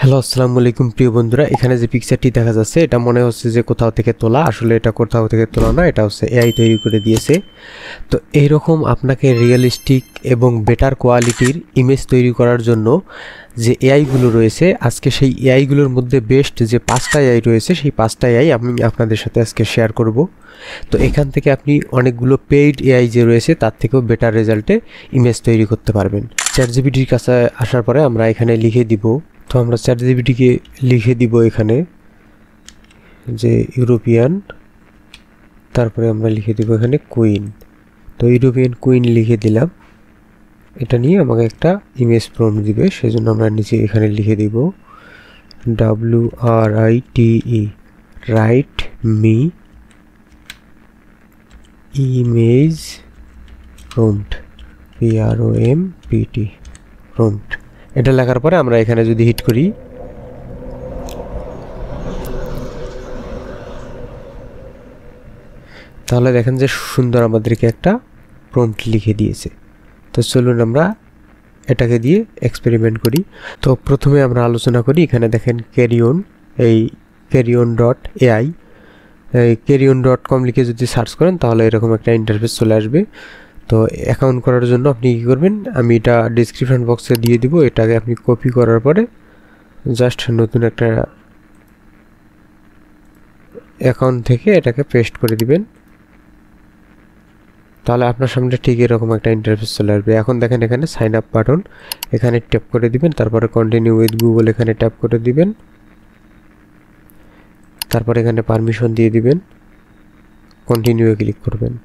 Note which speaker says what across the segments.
Speaker 1: Hello আসসালামু আলাইকুম প্রিয় বন্ধুরা, এখানে যে পিকচারটি দেখা যাচ্ছে এটা মনে হচ্ছে যে কোথাও থেকে তোলা। আসলে এটা কোথাও থেকে তোলা না, এটা হচ্ছে এআই তৈরি করে দিয়েছে। তো এইরকম আপনাকে রিয়েলিস্টিক এবং বেটার কোয়ালিটির ইমেজ তৈরি করার জন্য যে এআইগুলো রয়েছে, আজকে সেই এআইগুলোর মধ্যে বেস্ট যে 5টা এআই রয়েছে, সেই 5টা এআই আমি আপনাদের সাথে আজকে শেয়ার করব। তো এখান থেকে আপনি অনেকগুলো পেইড এআই যে রয়েছে তার থেকেও বেটার রেজাল্টে ইমেজ তৈরি করতে পারবেন। চ্যাটজিপিটির কাছে আসার পরে আমরা এখানে লিখে দিব, তো আমরা চ্যাটজিপিটিকে লিখে দিব এখানে যে ইউরোপিয়ান, তারপরে আমরা লিখে দিব এখানে কুইন। তো ইউরোপিয়ান কুইন লিখে দিলাম। এটা নিয়ে আমাকে একটা ইমেজ প্রম্পট দিবে, সেজন্য আমরা নিচে এখানে লিখে দিব WRITE write me image prompt PROMPT prompt. এটা লেখার পরে আমরা এখানে যদি হিট করি, তাহলে দেখেন যে সুন্দর আমাদেরকে একটা প্রম্পট লিখে দিয়েছে। তো চলুন আমরা এটাকে দিয়ে এক্সপেরিমেন্ট করি। তো প্রথমে আমরা আলোচনা করি, এখানে দেখেন ক্যারিয়ন, এই carrion.ai, এই carrion.com লিখে যদি সার্চ করেন তাহলে এরকম একটা ইন্টারফেস চলে আসবে। তো অ্যাকাউন্ট করার জন্য আপনি কী করবেন, আমি এটা ডিসক্রিপশন বক্সে দিয়ে দিব। এটাকে আপনি কপি করার পরে জাস্ট নতুন একটা অ্যাকাউন্ট থেকে এটাকে পেস্ট করে দিবেন, তাহলে আপনার সামনে ঠিক এরকম একটা ইন্টারফেস চলে আসবে। এখন দেখেন এখানে সাইন আপ বাটন, এখানে ট্যাপ করে দিবেন, তারপরে কন্টিনিউ উইথ গুগল এখানে ট্যাপ করে দিবেন, তারপরে এখানে পারমিশন দিয়ে দিবেন, কন্টিনিউয়ে ক্লিক করবেন।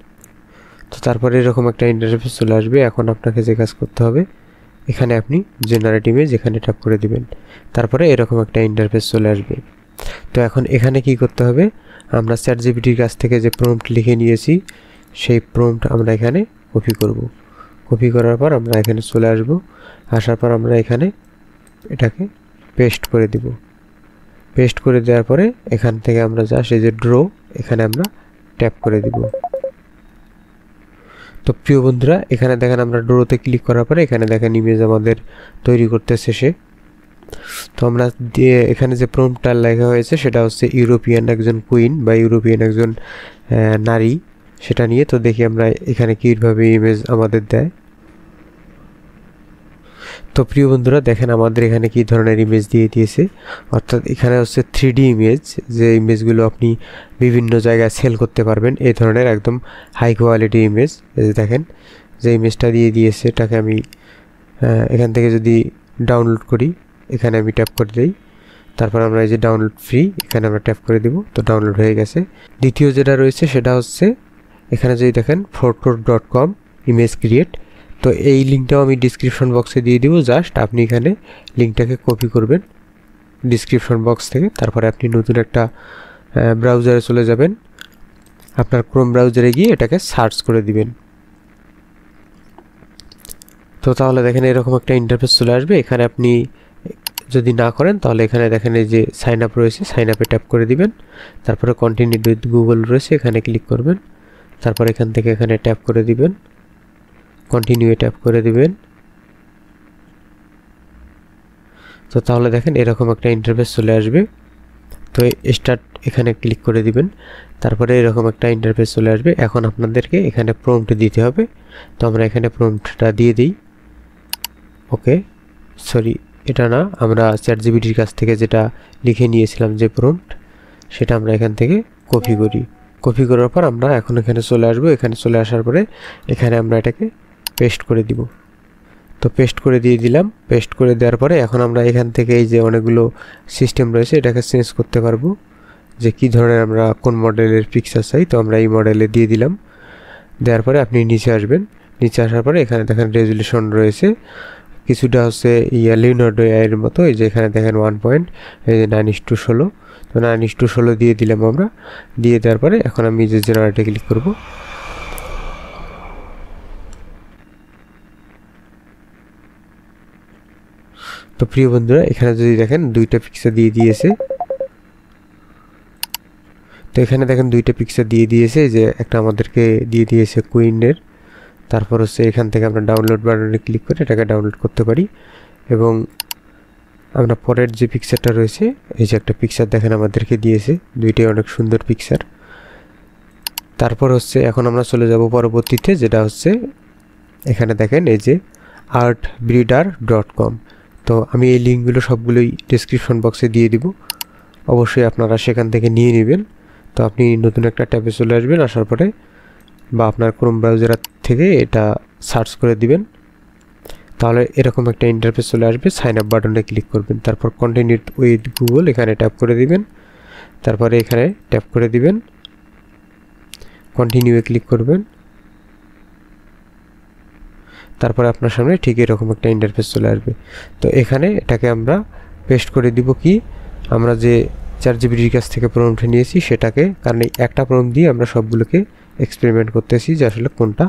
Speaker 1: তো তারপরে এরকম একটা ইন্টারফেস চলে আসবে। এখন আপনাকে যে কাজ করতে হবে, এখানে আপনি জেনারেট ইমেজ এখানে ট্যাপ করে দিবেন, তারপরে এরকম একটা ইন্টারফেস চলে আসবে। তো এখন এখানে কি করতে হবে, আমরা চ্যাটজিপিটির কাছ থেকে যে প্রম্পট লিখে নিয়েছি সেই প্রম্পট আমরা এখানে কপি করব। কপি করার পর আমরা এখানে চলে আসব, আসার পর আমরা এখানে এটাকে পেস্ট করে দিব। পেস্ট করে দেওয়ার পরে এখান থেকে আমরা জাস্ট এই যে ড্র এখানে আমরা ট্যাপ করে দিব। তো প্রিয় বন্ধুরা, এখানে দেখেন আমরা ড্রোতে ক্লিক করার পরে এখানে দেখেন ইমেজ আমাদের তৈরি করতেছে সে। তো আমরা এখানে যে প্রম্পটটা লেখা হয়েছে সেটা হচ্ছে ইউরোপিয়ান একজন কুইন বা ইউরোপিয়ান একজন নারী, সেটা নিয়ে। তো দেখি আমরা এখানে কীভাবে ইমেজ আমাদের দেয়। তো প্রিয় বন্ধুরা দেখেন আমাদের এখানে কী ধরনের ইমেজ দিয়ে দিয়েছে, অর্থাৎ এখানে হচ্ছে 3D ইমেজ, যে ইমেজগুলো আপনি বিভিন্ন জায়গায় সেল করতে পারবেন, এই ধরনের একদম হাই কোয়ালিটি ইমেজ। এই যে দেখেন যে ইমেজটা দিয়ে দিয়েছে, এটাকে আমি এখান থেকে যদি ডাউনলোড করি, এখানে আমি ট্যাপ করে দিই, তারপর আমরা এই যে ডাউনলোড ফ্রি এখানে আমরা ট্যাপ করে দিব। তো ডাউনলোড হয়ে গেছে। দ্বিতীয় যেটা রয়েছে সেটা হচ্ছে এখানে যদি দেখেন photo.com ইমেজ ক্রিয়েট, তো এই লিঙ্কটাও আমি ডিসক্রিপশন বক্সে দিয়ে দিব। জাস্ট আপনি এখানে লিঙ্কটাকে কপি করবেন ডিসক্রিপশন বক্স থেকে, তারপরে আপনি নতুন একটা ব্রাউজারে চলে যাবেন, আপনার ক্রোম ব্রাউজারে গিয়ে এটাকে সার্চ করে দিবেন। তো তাহলে দেখেন এরকম একটা ইন্টারফেস চলে আসবে। এখানে আপনি যদি না করেন তাহলে এখানে দেখেন এই যে সাইন আপ রয়েছে, সাইন আপে ট্যাপ করে দিবেন, তারপরে কন্টিনিউ উইথ গুগল রয়েছে এখানে ক্লিক করবেন, তারপর এখান থেকে এখানে ট্যাপ করে দিবেন, কন্টিনিউ ট্যাপ করে দিবেন। তো তাহলে দেখেন এরকম একটা ইন্টারফেস চলে আসবে। তো স্টার্ট এখানে ক্লিক করে দিবেন, তারপরে এরকম একটা ইন্টারফেস চলে আসবে। এখন আপনাদেরকে এখানে প্রম্পট দিতে হবে। তো আমরা এখানে প্রম্পটটা দিয়ে দিই। ওকে, সরি এটা না, আমরা চ্যাটজিপিটির কাছ থেকে যেটা লিখে নিয়েছিলাম যে প্রম্পট, সেটা আমরা এখান থেকে কপি করি। কপি করার পর আমরা এখন এখানে চলে আসবো। এখানে চলে আসার পরে এখানে আমরা এটাকে পেস্ট করে দিব। তো পেস্ট করে দিয়ে দিলাম। পেস্ট করে দেওয়ার পরে এখন আমরা এখান থেকে এই যে অনেকগুলো সিস্টেম রয়েছে এটাকে চেঞ্জ করতে পারবো, যে কী ধরনের আমরা কোন মডেলের পিকচার চাই। তো আমরা এই মডেলে দিয়ে দিলাম। দেওয়ার পরে আপনি নিচে আসবেন, নিচে আসার পরে এখানে দেখেন রেজুলেশন রয়েছে, কিছুটা হচ্ছে লিওনার্ডো এর মতো। এই যে এখানে দেখেন 9:16। তো 9:16 দিয়ে দিলাম আমরা। দিয়ে দেওয়ার পরে এখন আমি যে জেনারেটে ক্লিক করব। তো প্রিয় বন্ধুরা এখানে যদি দেখেন 2টা পিকচার দিয়ে দিয়েছে। তো এখানে দেখেন 2টা পিকচার দিয়ে দিয়েছে, যে একটা আমাদেরকে দিয়ে দিয়েছে কুইনের, তারপর হচ্ছে এখান থেকে আমরা ডাউনলোড বাটনে ক্লিক করে এটাকে ডাউনলোড করতে পারি। এবং আমরা পরের যে পিকচারটা রয়েছে, এই যে একটা পিকচার দেখেন আমাদেরকে দিয়েছে, দুইটাই অনেক সুন্দর পিকচার। তারপর হচ্ছে এখন আমরা চলে যাব পরবর্তীতে, যেটা হচ্ছে এখানে দেখেন এই যে artbreeder.com। তো আমি এই লিঙ্কগুলো সবগুলোই ডেসক্রিপশন বক্সে দিয়ে দিব, অবশ্যই আপনারা সেখান থেকে নিয়ে নেবেন। তো আপনি নতুন একটা ট্যাবে চলে আসবেন, আসার পরে বা আপনার ক্রোম ব্রাউজার থেকে এটা সার্চ করে দিবেন, তাহলে এরকম একটা ইন্টারফেস চলে আসবে। সাইন আপ বাটনে ক্লিক করবেন, তারপর কন্টিনিউ উইথ গুগল এখানে ট্যাপ করে দিবেন, তারপরে এখানে ট্যাপ করে দিবেন, কন্টিনিউয়ে ক্লিক করবেন, তারপরে আপনার সামনে ঠিক এরকম একটা ইন্টারফেস চলে আসবে। তো এখানে এটাকে আমরা পেস্ট করে দিব, কি আমরা যে চ্যাটজিপিটির কাছ থেকে প্রম্পট নিয়েছি সেটাকে, কারণ এই একটা প্রম্পট দিয়ে আমরা সবগুলোকে এক্সপেরিমেন্ট করতেছি যে আসলে কোনটা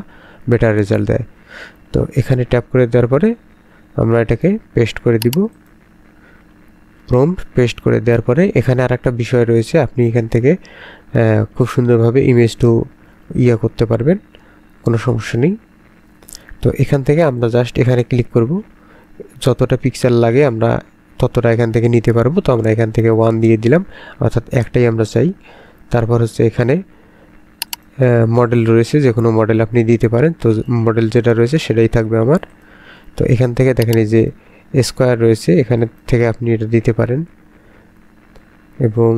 Speaker 1: বেটার রেজাল্ট দেয়। তো এখানে ট্যাপ করে দেওয়ার পরে আমরা এটাকে পেস্ট করে দিব। প্রম্পট পেস্ট করে দেওয়ার পরে এখানে আর একটা বিষয় রয়েছে, আপনি এখান থেকে খুব সুন্দরভাবে ইমেজটাও করতে পারবেন, কোনো সমস্যা নেই। তো এখান থেকে আমরা জাস্ট এখানে ক্লিক করব, যতটা পিক্সেল লাগে আমরা ততটা এখান থেকে নিতে পারবো। তো আমরা এখান থেকে 1 দিয়ে দিলাম, অর্থাৎ একটাই আমরা চাই। তারপর হচ্ছে এখানে মডেল রয়েছে, যে কোনো মডেল আপনি দিতে পারেন। তো মডেল যেটা রয়েছে সেটাই থাকবে আমার। তো এখান থেকে দেখেন এই যে স্কোয়ার রয়েছে, এখানে থেকে আপনি এটা দিতে পারেন, এবং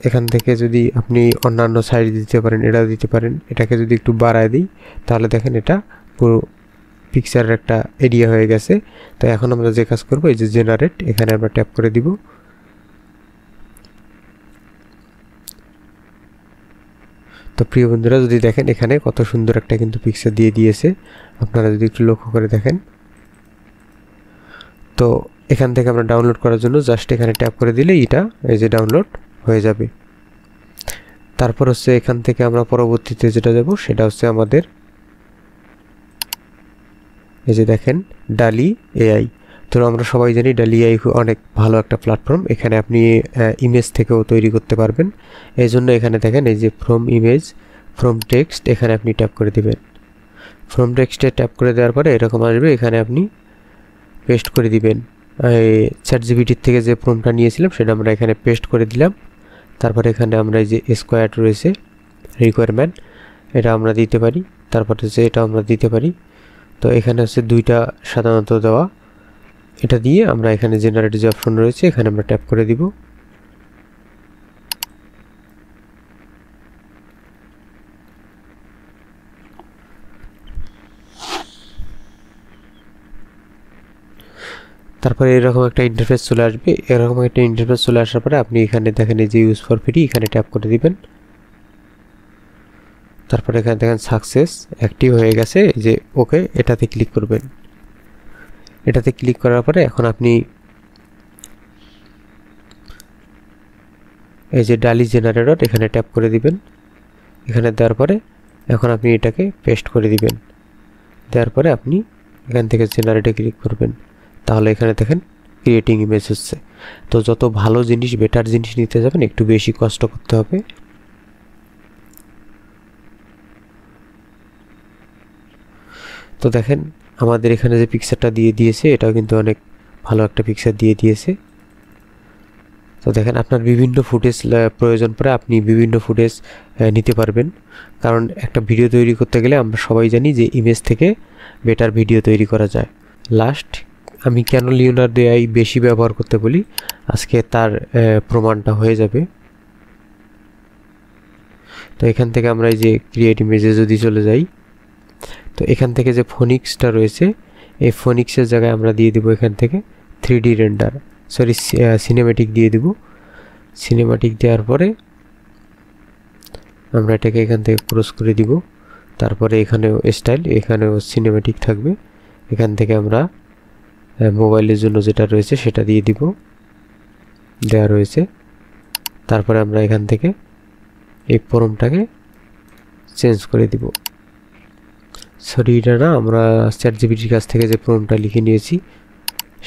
Speaker 1: এখান থেকে যদি আপনি অন্যান্য সাইজ দিতে পারেন, এটা দিতে পারেন। এটাকে যদি একটু বাড়ায় দিই তাহলে দেখেন এটা পুরো পিকচারের একটা এরিয়া হয়ে গেছে। তো এখন আমরা যে কাজ করব, এই যে জেনারেট, এখানে আমরা ট্যাপ করে দিব। তো প্রিয় বন্ধুরা, যদি দেখেন এখানে কত সুন্দর একটা কিন্তু পিকচার দিয়ে দিয়েছে, আপনারা যদি একটু লক্ষ্য করে দেখেন। তো এখান থেকে আমরা ডাউনলোড করার জন্য জাস্ট এখানে ট্যাপ করে দিলে এটা এই যে ডাউনলোড হয়ে যাবে। তারপর হচ্ছে এখান থেকে আমরা পরবর্তীতে যেটা যাব সেটা হচ্ছে আমাদের এই যে দেখেন ডালি এআই। তো আমরা সবাই জানি ডালি এআই অনেক ভালো একটা প্ল্যাটফর্ম, এখানে আপনি ইমেজ থেকেও তৈরি করতে পারবেন। এই জন্য এখানে দেখেন এই যে ফ্রম ইমেজ, ফ্রম টেক্সট, এখানে আপনি ট্যাপ করে দিবেন। ফ্রম টেক্সটে ট্যাপ করে দেওয়ার পরে এরকম আসবে, এখানে আপনি পেস্ট করে দিবেন। চ্যাটজিপিটির থেকে যে প্রম্পটটা নিয়েছিলাম সেটা আমরা এখানে পেস্ট করে দিলাম। তারপরে এখানে আমরা এই যে স্কোয়ার রয়েছে রিকোয়ারমেন্ট, এটা আমরা দিতে পারি। তারপরে হচ্ছে এটা আমরা দিতে পারি। তো এখানে হচ্ছে দুইটা সাধারণত দেওয়া, এটা দিয়ে আমরা এখানে জেনারেট যে অপশন রয়েছে এখানে আমরা ট্যাপ করে দিব। তারপরে এরকম একটা ইন্টারফেস চলে আসবে। এরকম একটা ইন্টারফেস চলে আসার পরে আপনি এখানে দেখেন এই যে ইউজ ফর ফ্রি, এখানে ট্যাপ করে দিবেন। তারপরে এখানে দেখেন সাকসেস অ্যাক্টিভ হয়ে গেছে, এই যে ওকে, এটাতে ক্লিক করবেন। এটাতে ক্লিক করার পরে এখন আপনি এই যে ডালি জেনারেটর এখানে ট্যাপ করে দিবেন। এখানে দেওয়ার পরে এখন আপনি এটাকে পেস্ট করে দিবেন। দেওয়ার পরে আপনি এখান থেকে জেনারেটে ক্লিক করবেন, তাহলে এখানে দেখেন ক্রিয়েটিং ইমেজ হচ্ছে। তো যত ভালো জিনিস, বেটার জিনিস নিতে যাবেন একটু বেশি কষ্ট করতে হবে। তো দেখেন আমাদের এখানে যে পিকচারটা দিয়ে দিয়েছে এটাও কিন্তু অনেক ভালো একটা পিকচার দিয়ে দিয়েছে। তো দেখেন আপনার বিভিন্ন ফুটেজ প্রয়োজন পড়ে আপনি বিভিন্ন ফুটেজ নিতে পারবেন, কারণ একটা ভিডিও তৈরি করতে গেলে আমরা সবাই জানি যে ইমেজ থেকে বেটার ভিডিও তৈরি করা যায়। লাস্ট আমি কেন লিওনার্দো এআই বেশি ব্যবহার করতে বলি, আজকে তার প্রমাণটা হয়ে যাবে। তো এখান থেকে আমরা এই যে ক্রিয়েট ইমেজে যদি চলে যাই, তো এখান থেকে যে ফোনিক্সটা রয়েছে এই ফোনিক্সের জায়গায় আমরা দিয়ে দিব এখান থেকে 3D রেন্ডার, সরি সিনেমেটিক দিয়ে দিব। সিনেমেটিক দেওয়ার পরে আমরা এটাকে এখান থেকে ক্রস করে দিব। তারপরে এখানেও স্টাইল, এখানেও সিনেমেটিক থাকবে। এখান থেকে আমরা মোবাইলের জন্য যেটা রয়েছে সেটা দিয়ে দিব, দেওয়া রয়েছে। তারপরে আমরা এখান থেকে এই প্রম্পটটাকে চেঞ্জ করে দিব। সরি এটা না, আমরা চ্যাটজিপিটির কাছ থেকে যে প্রম্পটটা লিখে নিয়েছি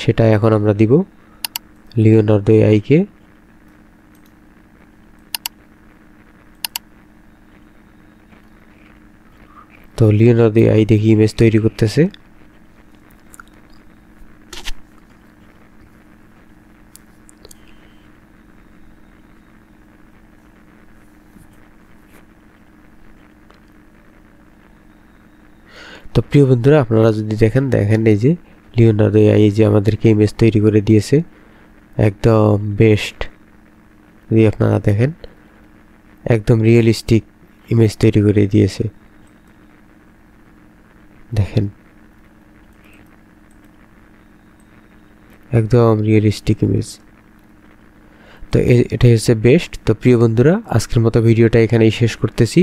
Speaker 1: সেটা এখন আমরা দিব লিওনার্দো এআইকে। তো লিওনার্দো এআই দেখি ইমেজ তৈরি করতেছে। তো প্রিয় বন্ধুরা, আপনারা যদি দেখেন এই যে লিওনার্দো এআই যে আমাদেরকে ইমেজ তৈরি করে দিয়েছে, একদম বেস্ট। যদি আপনারা দেখেন একদম রিয়েলিস্টিক ইমেজ তৈরি করে দিয়েছে, দেখেন একদম রিয়েলিস্টিক ইমেজ। তো এটাই হচ্ছে বেস্ট। তো প্রিয় বন্ধুরা, আজকের মতো ভিডিওটা এখানেই শেষ করতেছি,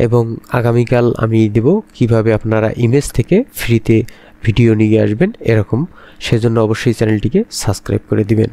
Speaker 1: এবং আগামীকাল আমি দেব কিভাবে আপনারা ইমেজ থেকে ফ্রিতে ভিডিও নিয়ে আসবেন এরকম। সেজন্য অবশ্যই চ্যানেলটিকে সাবস্ক্রাইব করে দিবেন।